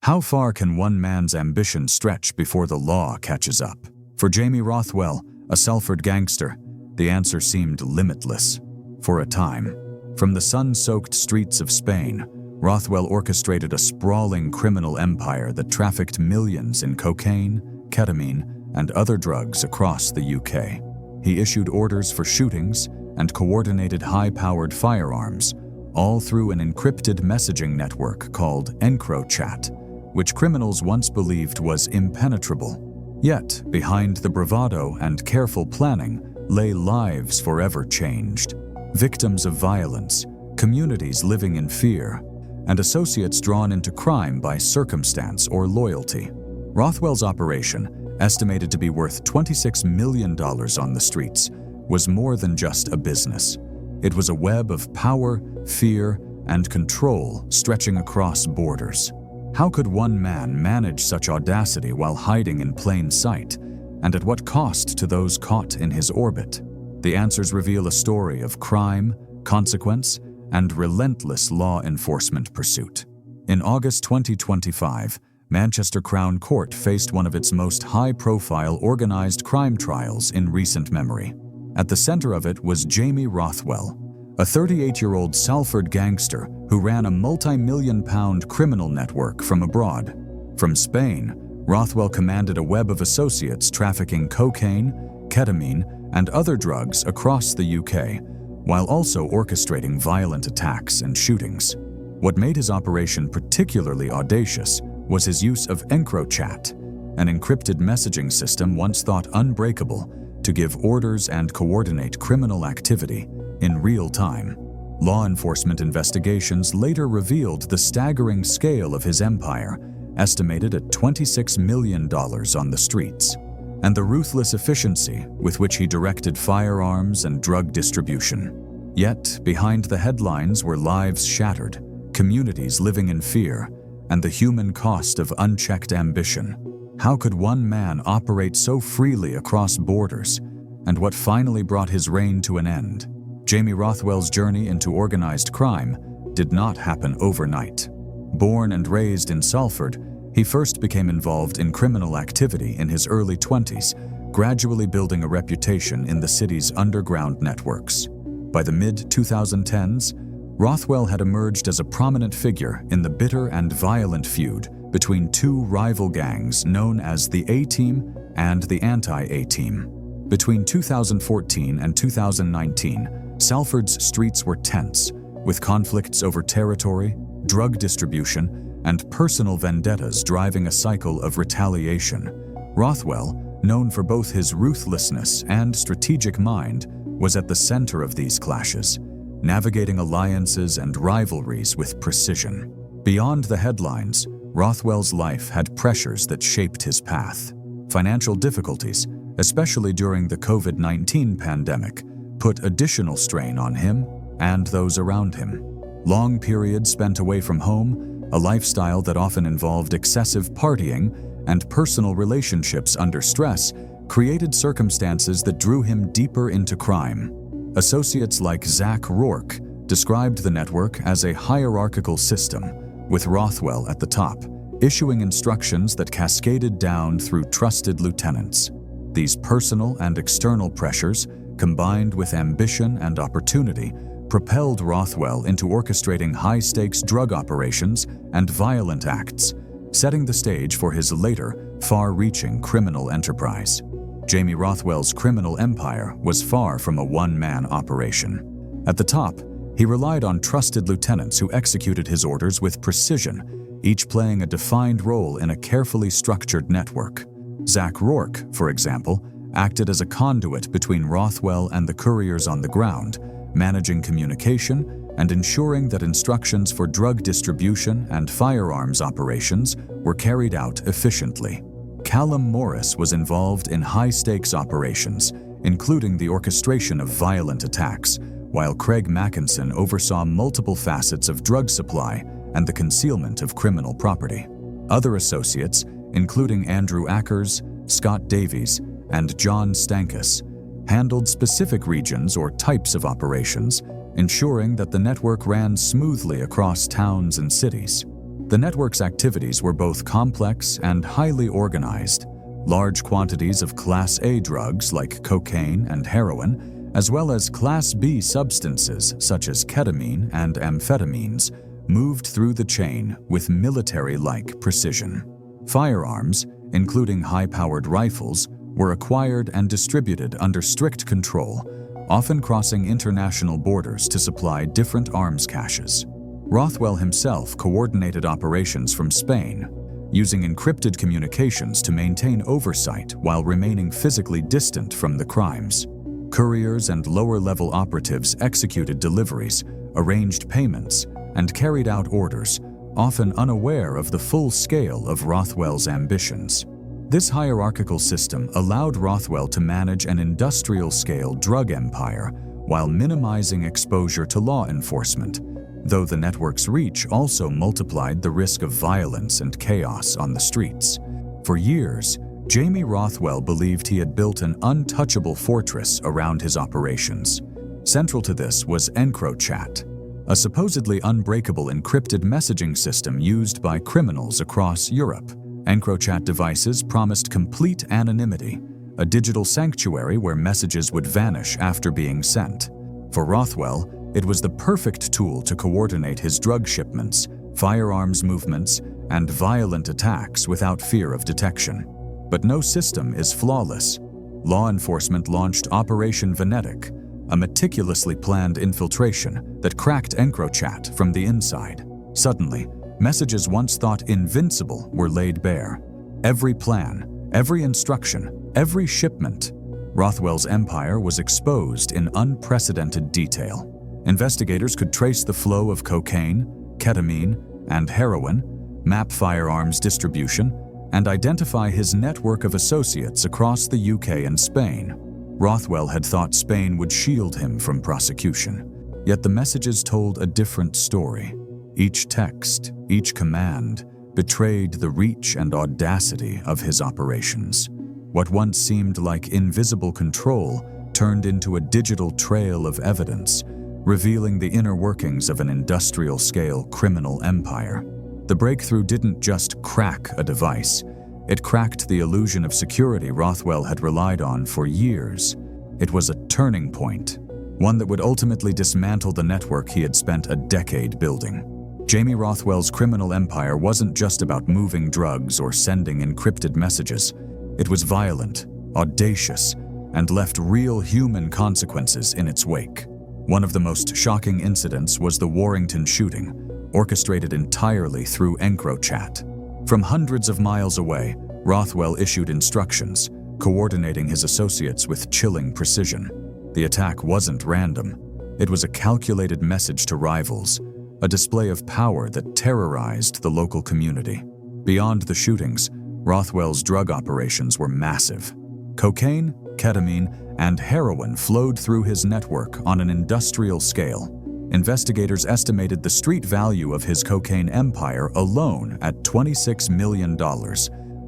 How far can one man's ambition stretch before the law catches up? For Jamie Rothwell, a Salford gangster, the answer seemed limitless. For a time, from the sun-soaked streets of Spain, Rothwell orchestrated a sprawling criminal empire that trafficked millions in cocaine, ketamine, and other drugs across the UK. He issued orders for shootings and coordinated high-powered firearms, all through an encrypted messaging network called EncroChat, which criminals once believed was impenetrable. Yet, behind the bravado and careful planning lay lives forever changed. Victims of violence, communities living in fear, and associates drawn into crime by circumstance or loyalty. Rothwell's operation, estimated to be worth $26 million on the streets, was more than just a business. It was a web of power, fear, and control stretching across borders. How could one man manage such audacity while hiding in plain sight, and at what cost to those caught in his orbit? The answers reveal a story of crime, consequence, and relentless law enforcement pursuit. In August 2025, Manchester Crown Court faced one of its most high-profile organized crime trials in recent memory. At the center of it was Jamie Rothwell, a 38-year-old Salford gangster who ran a multi-million-pound criminal network from abroad. From Spain, Rothwell commanded a web of associates trafficking cocaine, ketamine, and other drugs across the UK, while also orchestrating violent attacks and shootings. What made his operation particularly audacious was his use of EncroChat, an encrypted messaging system once thought unbreakable to give orders and coordinate criminal activity in real time. Law enforcement investigations later revealed the staggering scale of his empire, estimated at $26 million on the streets, and the ruthless efficiency with which he directed firearms and drug distribution. Yet, behind the headlines were lives shattered, communities living in fear, and the human cost of unchecked ambition. How could one man operate so freely across borders, and what finally brought his reign to an end? Jamie Rothwell's journey into organized crime did not happen overnight. Born and raised in Salford, he first became involved in criminal activity in his early 20s, gradually building a reputation in the city's underground networks. By the mid-2010s, Rothwell had emerged as a prominent figure in the bitter and violent feud between two rival gangs known as the A-Team and the Anti-A-Team. Between 2014 and 2019, Salford's streets were tense, with conflicts over territory, drug distribution, and personal vendettas driving a cycle of retaliation. Rothwell, known for both his ruthlessness and strategic mind, was at the center of these clashes, navigating alliances and rivalries with precision. Beyond the headlines, Rothwell's life had pressures that shaped his path. Financial difficulties, especially during the COVID-19 pandemic, put additional strain on him and those around him. Long periods spent away from home, a lifestyle that often involved excessive partying, and personal relationships under stress created circumstances that drew him deeper into crime. Associates like Zach Rourke described the network as a hierarchical system, with Rothwell at the top, issuing instructions that cascaded down through trusted lieutenants. These personal and external pressures, combined with ambition and opportunity, propelled Rothwell into orchestrating high-stakes drug operations and violent acts, setting the stage for his later, far-reaching criminal enterprise. Jamie Rothwell's criminal empire was far from a one-man operation. At the top, he relied on trusted lieutenants who executed his orders with precision, each playing a defined role in a carefully structured network. Zach Rourke, for example, acted as a conduit between Rothwell and the couriers on the ground, managing communication and ensuring that instructions for drug distribution and firearms operations were carried out efficiently. Callum Morris was involved in high-stakes operations, including the orchestration of violent attacks, while Craig Mackinson oversaw multiple facets of drug supply and the concealment of criminal property. Other associates, including Andrew Ackers, Scott Davies, and John Stankus, handled specific regions or types of operations, ensuring that the network ran smoothly across towns and cities. The network's activities were both complex and highly organized. Large quantities of Class A drugs like cocaine and heroin, as well as Class B substances such as ketamine and amphetamines, moved through the chain with military-like precision. Firearms, including high-powered rifles, were acquired and distributed under strict control, often crossing international borders to supply different arms caches. Rothwell himself coordinated operations from Spain, using encrypted communications to maintain oversight while remaining physically distant from the crimes. Couriers and lower-level operatives executed deliveries, arranged payments, and carried out orders, often unaware of the full scale of Rothwell's ambitions. This hierarchical system allowed Rothwell to manage an industrial-scale drug empire while minimizing exposure to law enforcement, though the network's reach also multiplied the risk of violence and chaos on the streets. For years, Jamie Rothwell believed he had built an untouchable fortress around his operations. Central to this was EncroChat, a supposedly unbreakable encrypted messaging system used by criminals across Europe. EncroChat devices promised complete anonymity, a digital sanctuary where messages would vanish after being sent. For Rothwell, it was the perfect tool to coordinate his drug shipments, firearms movements, and violent attacks without fear of detection. But no system is flawless. Law enforcement launched Operation Venetic, a meticulously planned infiltration that cracked EncroChat from the inside. Suddenly, messages once thought invincible were laid bare. Every plan, every instruction, every shipment. Rothwell's empire was exposed in unprecedented detail. Investigators could trace the flow of cocaine, ketamine, and heroin, map firearms distribution, and identify his network of associates across the UK and Spain. Rothwell had thought Spain would shield him from prosecution, yet the messages told a different story. Each text, each command, betrayed the reach and audacity of his operations. What once seemed like invisible control turned into a digital trail of evidence, revealing the inner workings of an industrial-scale criminal empire. The breakthrough didn't just crack a device, it cracked the illusion of security Rothwell had relied on for years. It was a turning point, one that would ultimately dismantle the network he had spent a decade building. Jamie Rothwell's criminal empire wasn't just about moving drugs or sending encrypted messages. It was violent, audacious, and left real human consequences in its wake. One of the most shocking incidents was the Warrington shooting, orchestrated entirely through EncroChat. From hundreds of miles away, Rothwell issued instructions, coordinating his associates with chilling precision. The attack wasn't random. It was a calculated message to rivals, a display of power that terrorized the local community. Beyond the shootings, Rothwell's drug operations were massive. Cocaine, ketamine, and heroin flowed through his network on an industrial scale. Investigators estimated the street value of his cocaine empire alone at $26 million,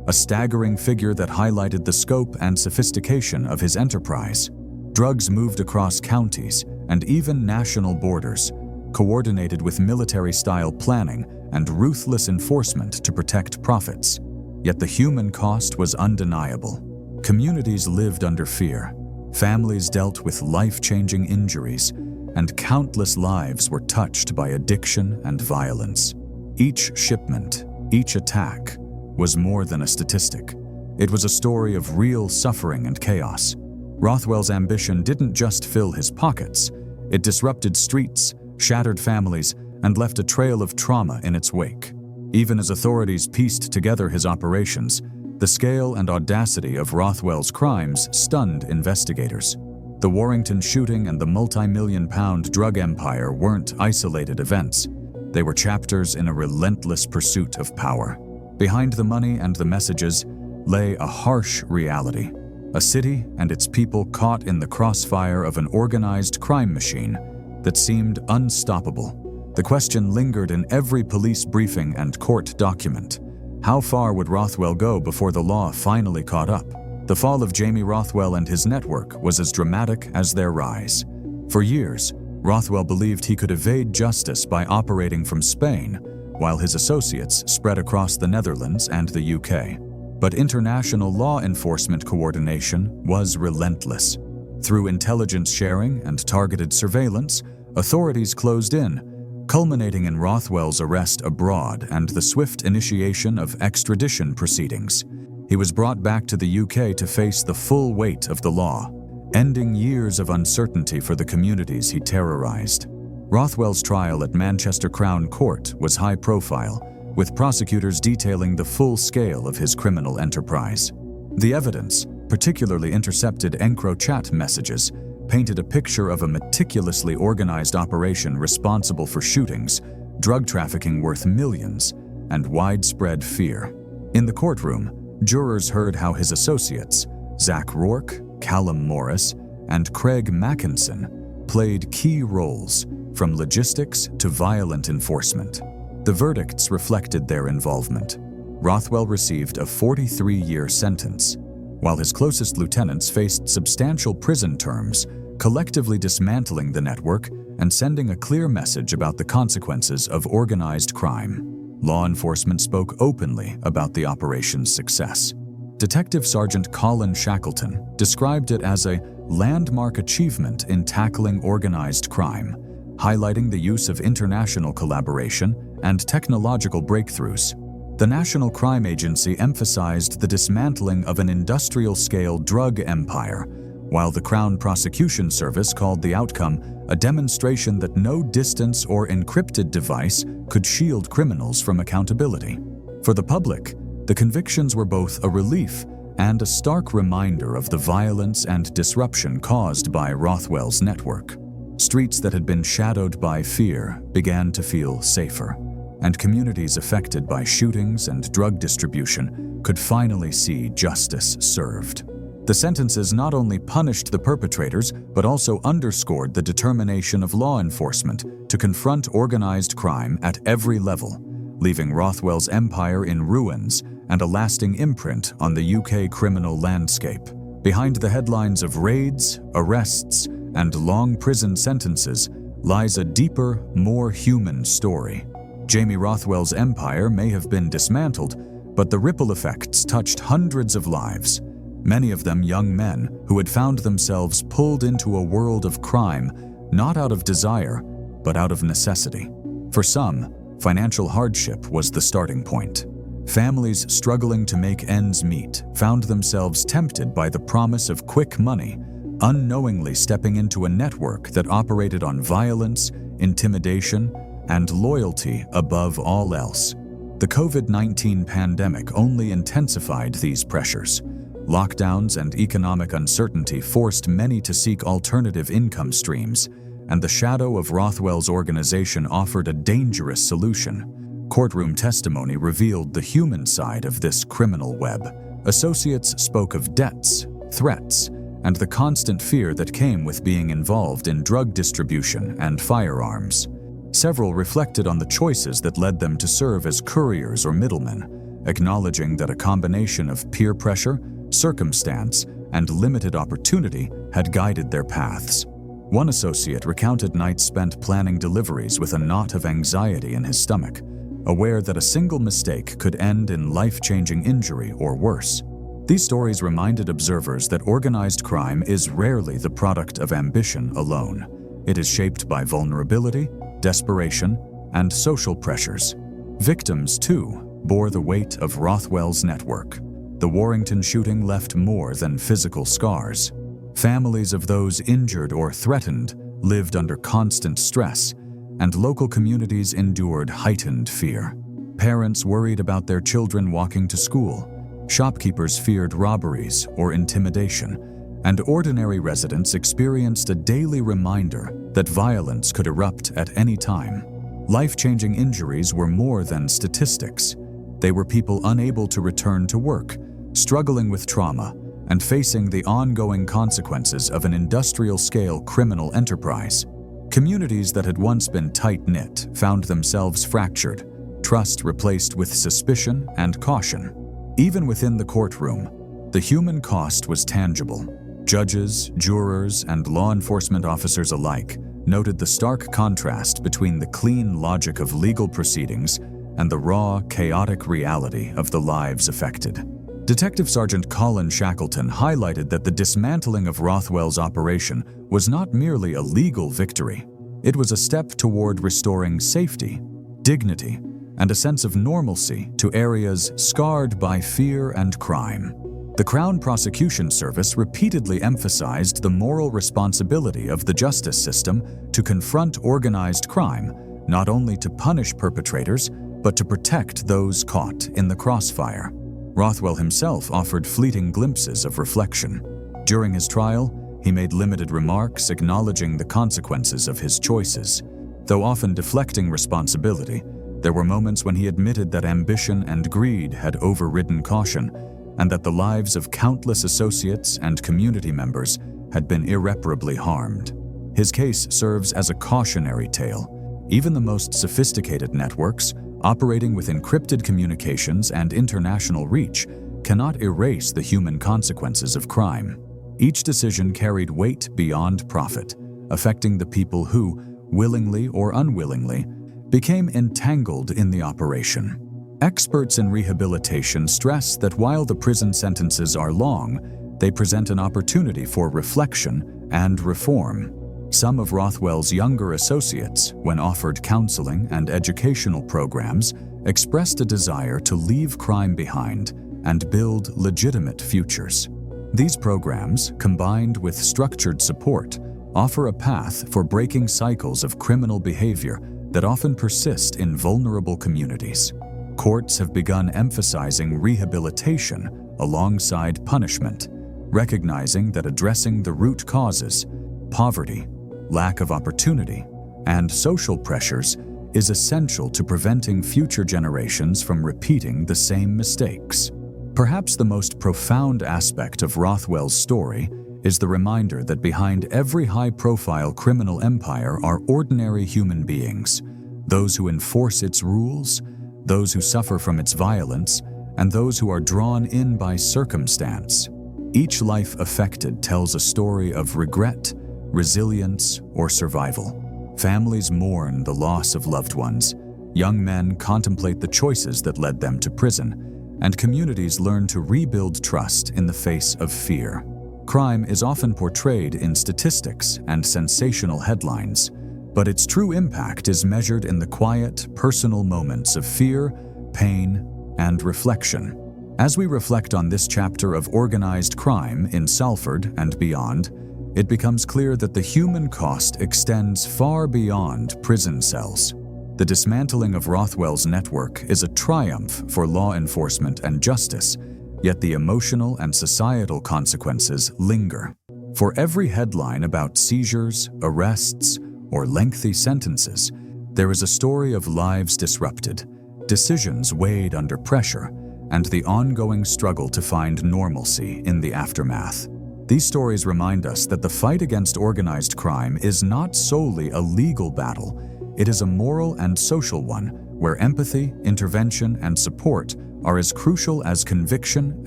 a staggering figure that highlighted the scope and sophistication of his enterprise. Drugs moved across counties and even national borders, coordinated with military-style planning and ruthless enforcement to protect profits. Yet the human cost was undeniable. Communities lived under fear, families dealt with life-changing injuries, and countless lives were touched by addiction and violence. Each shipment, each attack, was more than a statistic. It was a story of real suffering and chaos. Rothwell's ambition didn't just fill his pockets, it disrupted streets, shattered families, and left a trail of trauma in its wake. Even as authorities pieced together his operations, the scale and audacity of Rothwell's crimes stunned investigators. The Warrington shooting and the multi-million-pound drug empire weren't isolated events. They were chapters in a relentless pursuit of power. Behind the money and the messages lay a harsh reality. A city and its people caught in the crossfire of an organized crime machine that seemed unstoppable. The question lingered in every police briefing and court document. How far would Rothwell go before the law finally caught up? The fall of Jamie Rothwell and his network was as dramatic as their rise. For years, Rothwell believed he could evade justice by operating from Spain, while his associates spread across the Netherlands and the UK. But international law enforcement coordination was relentless. Through intelligence sharing and targeted surveillance, authorities closed in, culminating in Rothwell's arrest abroad and the swift initiation of extradition proceedings. He was brought back to the UK to face the full weight of the law, ending years of uncertainty for the communities he terrorized. Rothwell's trial at Manchester Crown Court was high profile, with prosecutors detailing the full scale of his criminal enterprise. The evidence, particularly intercepted EncroChat messages, painted a picture of a meticulously organized operation responsible for shootings, drug trafficking worth millions, and widespread fear. In the courtroom, jurors heard how his associates, Zach Rourke, Callum Morris, and Craig Mackinson, played key roles, from logistics to violent enforcement. The verdicts reflected their involvement. Rothwell received a 43-year sentence, while his closest lieutenants faced substantial prison terms, collectively dismantling the network and sending a clear message about the consequences of organized crime. Law enforcement spoke openly about the operation's success. Detective Sergeant Colin Shackleton described it as a landmark achievement in tackling organized crime, highlighting the use of international collaboration and technological breakthroughs. The National Crime Agency emphasized the dismantling of an industrial-scale drug empire, while the Crown Prosecution Service called the outcome a demonstration that no distance or encrypted device could shield criminals from accountability. For the public, the convictions were both a relief and a stark reminder of the violence and disruption caused by Rothwell's network. Streets that had been shadowed by fear began to feel safer, and communities affected by shootings and drug distribution could finally see justice served. The sentences not only punished the perpetrators, but also underscored the determination of law enforcement to confront organized crime at every level, leaving Rothwell's empire in ruins and a lasting imprint on the UK criminal landscape. Behind the headlines of raids, arrests, and long prison sentences lies a deeper, more human story. Jamie Rothwell's empire may have been dismantled, but the ripple effects touched hundreds of lives, many of them young men who had found themselves pulled into a world of crime, not out of desire, but out of necessity. For some, financial hardship was the starting point. Families struggling to make ends meet found themselves tempted by the promise of quick money, unknowingly stepping into a network that operated on violence, intimidation, and loyalty above all else. The COVID-19 pandemic only intensified these pressures. Lockdowns and economic uncertainty forced many to seek alternative income streams, and the shadow of Rothwell's organization offered a dangerous solution. Courtroom testimony revealed the human side of this criminal web. Associates spoke of debts, threats, and the constant fear that came with being involved in drug distribution and firearms. Several reflected on the choices that led them to serve as couriers or middlemen, acknowledging that a combination of peer pressure, circumstance, and limited opportunity had guided their paths. One associate recounted nights spent planning deliveries with a knot of anxiety in his stomach, aware that a single mistake could end in life-changing injury or worse. These stories reminded observers that organized crime is rarely the product of ambition alone. It is shaped by vulnerability, desperation, and social pressures. Victims, too, bore the weight of Rothwell's network. The Warrington shooting left more than physical scars. Families of those injured or threatened lived under constant stress, and local communities endured heightened fear. Parents worried about their children walking to school. Shopkeepers feared robberies or intimidation, and ordinary residents experienced a daily reminder that violence could erupt at any time. Life-changing injuries were more than statistics. They were people unable to return to work, struggling with trauma, and facing the ongoing consequences of an industrial-scale criminal enterprise. Communities that had once been tight-knit found themselves fractured, trust replaced with suspicion and caution. Even within the courtroom, the human cost was tangible. Judges, jurors, and law enforcement officers alike noted the stark contrast between the clean logic of legal proceedings and the raw, chaotic reality of the lives affected. Detective Sergeant Colin Shackleton highlighted that the dismantling of Rothwell's operation was not merely a legal victory. It was a step toward restoring safety, dignity, and a sense of normalcy to areas scarred by fear and crime. The Crown Prosecution Service repeatedly emphasized the moral responsibility of the justice system to confront organized crime, not only to punish perpetrators, but to protect those caught in the crossfire. Rothwell himself offered fleeting glimpses of reflection. During his trial, he made limited remarks acknowledging the consequences of his choices. Though often deflecting responsibility, there were moments when he admitted that ambition and greed had overridden caution, and that the lives of countless associates and community members had been irreparably harmed. His case serves as a cautionary tale. Even the most sophisticated networks, operating with encrypted communications and international reach, cannot erase the human consequences of crime. Each decision carried weight beyond profit, affecting the people who, willingly or unwillingly, became entangled in the operation. Experts in rehabilitation stress that while the prison sentences are long, they present an opportunity for reflection and reform. Some of Rothwell's younger associates, when offered counseling and educational programs, expressed a desire to leave crime behind and build legitimate futures. These programs, combined with structured support, offer a path for breaking cycles of criminal behavior that often persist in vulnerable communities. Courts have begun emphasizing rehabilitation alongside punishment, recognizing that addressing the root causes, poverty, lack of opportunity, and social pressures is essential to preventing future generations from repeating the same mistakes. Perhaps the most profound aspect of Rothwell's story is the reminder that behind every high-profile criminal empire are ordinary human beings, those who enforce its rules, those who suffer from its violence, and those who are drawn in by circumstance. Each life affected tells a story of regret, resilience, or survival. Families mourn the loss of loved ones, young men contemplate the choices that led them to prison, and communities learn to rebuild trust in the face of fear. Crime is often portrayed in statistics and sensational headlines, but its true impact is measured in the quiet, personal moments of fear, pain, and reflection. As we reflect on this chapter of organized crime in Salford and beyond, it becomes clear that the human cost extends far beyond prison cells. The dismantling of Rothwell's network is a triumph for law enforcement and justice, yet the emotional and societal consequences linger. For every headline about seizures, arrests, or lengthy sentences, there is a story of lives disrupted, decisions weighed under pressure, and the ongoing struggle to find normalcy in the aftermath. These stories remind us that the fight against organized crime is not solely a legal battle, it is a moral and social one, where empathy, intervention, and support are as crucial as conviction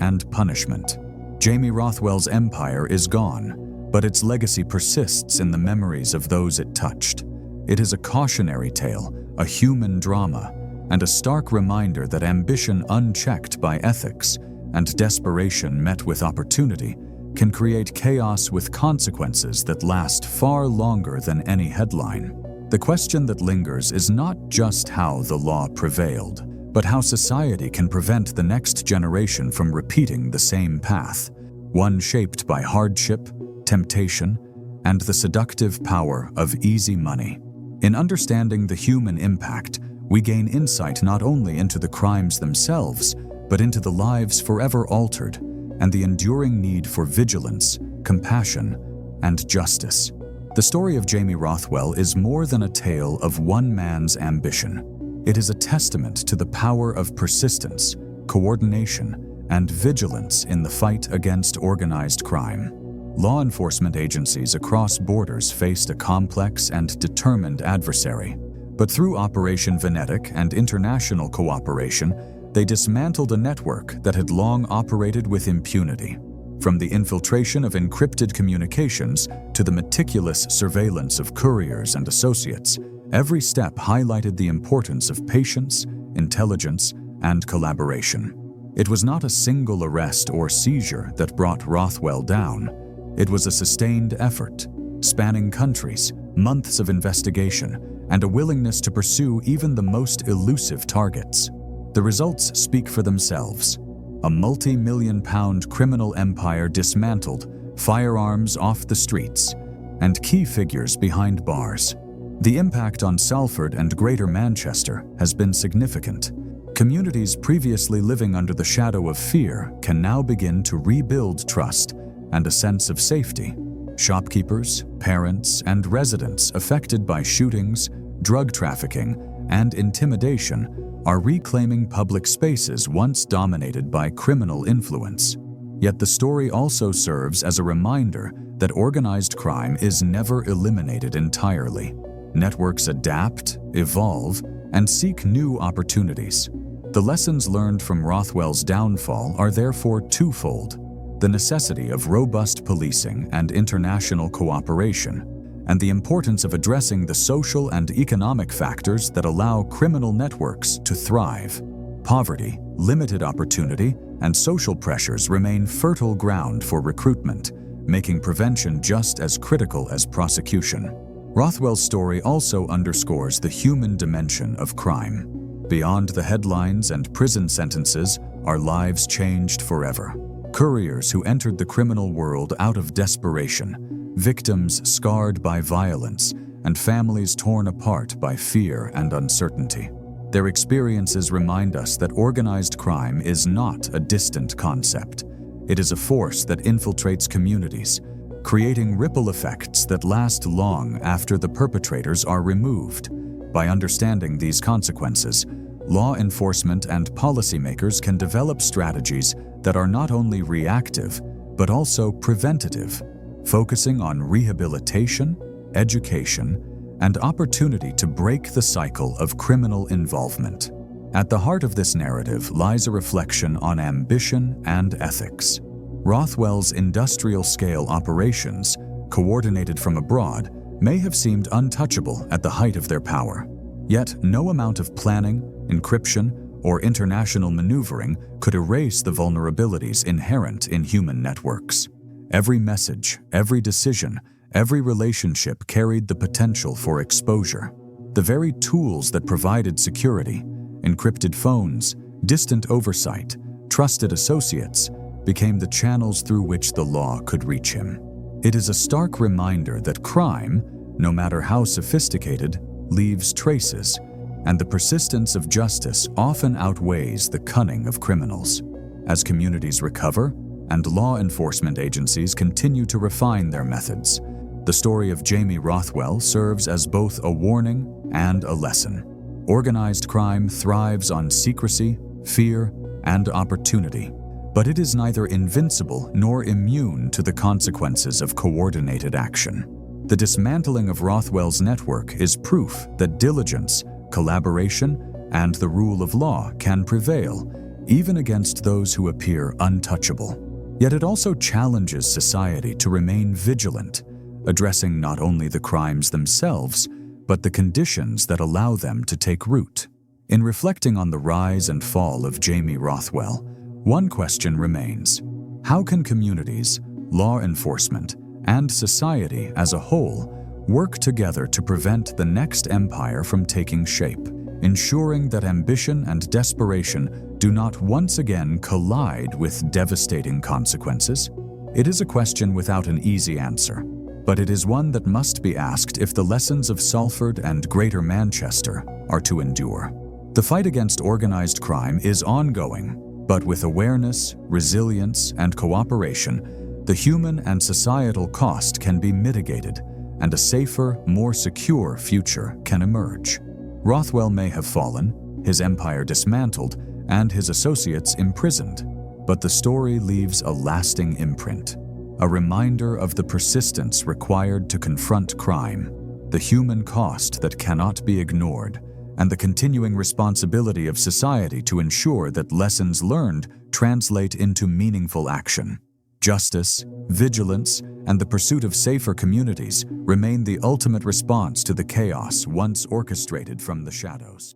and punishment. Jamie Rothwell's empire is gone, but its legacy persists in the memories of those it touched. It is a cautionary tale, a human drama, and a stark reminder that ambition unchecked by ethics and desperation met with opportunity can create chaos with consequences that last far longer than any headline. The question that lingers is not just how the law prevailed, but how society can prevent the next generation from repeating the same path, one shaped by hardship, temptation, and the seductive power of easy money. In understanding the human impact, we gain insight not only into the crimes themselves, but into the lives forever altered and the enduring need for vigilance, compassion, and justice. The story of Jamie Rothwell is more than a tale of one man's ambition. It is a testament to the power of persistence, coordination, and vigilance in the fight against organized crime. Law enforcement agencies across borders faced a complex and determined adversary, but through Operation Venetic and international cooperation, they dismantled a network that had long operated with impunity. From the infiltration of encrypted communications to the meticulous surveillance of couriers and associates, every step highlighted the importance of patience, intelligence, and collaboration. It was not a single arrest or seizure that brought Rothwell down. It was a sustained effort, spanning countries, months of investigation, and a willingness to pursue even the most elusive targets. The results speak for themselves. A multi-million-pound criminal empire dismantled, firearms off the streets, and key figures behind bars. The impact on Salford and Greater Manchester has been significant. Communities previously living under the shadow of fear can now begin to rebuild trust and a sense of safety. Shopkeepers, parents, and residents affected by shootings, drug trafficking, and intimidation are reclaiming public spaces once dominated by criminal influence. Yet the story also serves as a reminder that organized crime is never eliminated entirely. Networks adapt, evolve, and seek new opportunities. The lessons learned from Rothwell's downfall are therefore twofold: the necessity of robust policing and international cooperation, and the importance of addressing the social and economic factors that allow criminal networks to thrive. Poverty, limited opportunity, and social pressures remain fertile ground for recruitment, making prevention just as critical as prosecution. Rothwell's story also underscores the human dimension of crime. Beyond the headlines and prison sentences, our lives changed forever. Couriers who entered the criminal world out of desperation, victims scarred by violence, and families torn apart by fear and uncertainty. Their experiences remind us that organized crime is not a distant concept. It is a force that infiltrates communities, creating ripple effects that last long after the perpetrators are removed. By understanding these consequences, law enforcement and policymakers can develop strategies that are not only reactive, but also preventative, focusing on rehabilitation, education, and opportunity to break the cycle of criminal involvement. At the heart of this narrative lies a reflection on ambition and ethics. Rothwell's industrial-scale operations, coordinated from abroad, may have seemed untouchable at the height of their power. Yet no amount of planning, encryption, or international maneuvering could erase the vulnerabilities inherent in human networks. Every message, every decision, every relationship carried the potential for exposure. The very tools that provided security, encrypted phones, distant oversight, trusted associates, became the channels through which the law could reach him. It is a stark reminder that crime, no matter how sophisticated, leaves traces, and the persistence of justice often outweighs the cunning of criminals. As communities recover and law enforcement agencies continue to refine their methods, the story of Jamie Rothwell serves as both a warning and a lesson. Organized crime thrives on secrecy, fear, and opportunity, but it is neither invincible nor immune to the consequences of coordinated action. The dismantling of Rothwell's network is proof that diligence, collaboration, and the rule of law can prevail, even against those who appear untouchable. Yet it also challenges society to remain vigilant, addressing not only the crimes themselves, but the conditions that allow them to take root. In reflecting on the rise and fall of Jamie Rothwell, one question remains: how can communities, law enforcement, and society as a whole work together to prevent the next empire from taking shape, ensuring that ambition and desperation do not once again collide with devastating consequences? It is a question without an easy answer, but it is one that must be asked if the lessons of Salford and Greater Manchester are to endure. The fight against organized crime is ongoing, but with awareness, resilience, and cooperation, the human and societal cost can be mitigated, and a safer, more secure future can emerge. Rothwell may have fallen, his empire dismantled, and his associates imprisoned, but the story leaves a lasting imprint, a reminder of the persistence required to confront crime, the human cost that cannot be ignored, and the continuing responsibility of society to ensure that lessons learned translate into meaningful action. Justice, vigilance, and the pursuit of safer communities remain the ultimate response to the chaos once orchestrated from the shadows.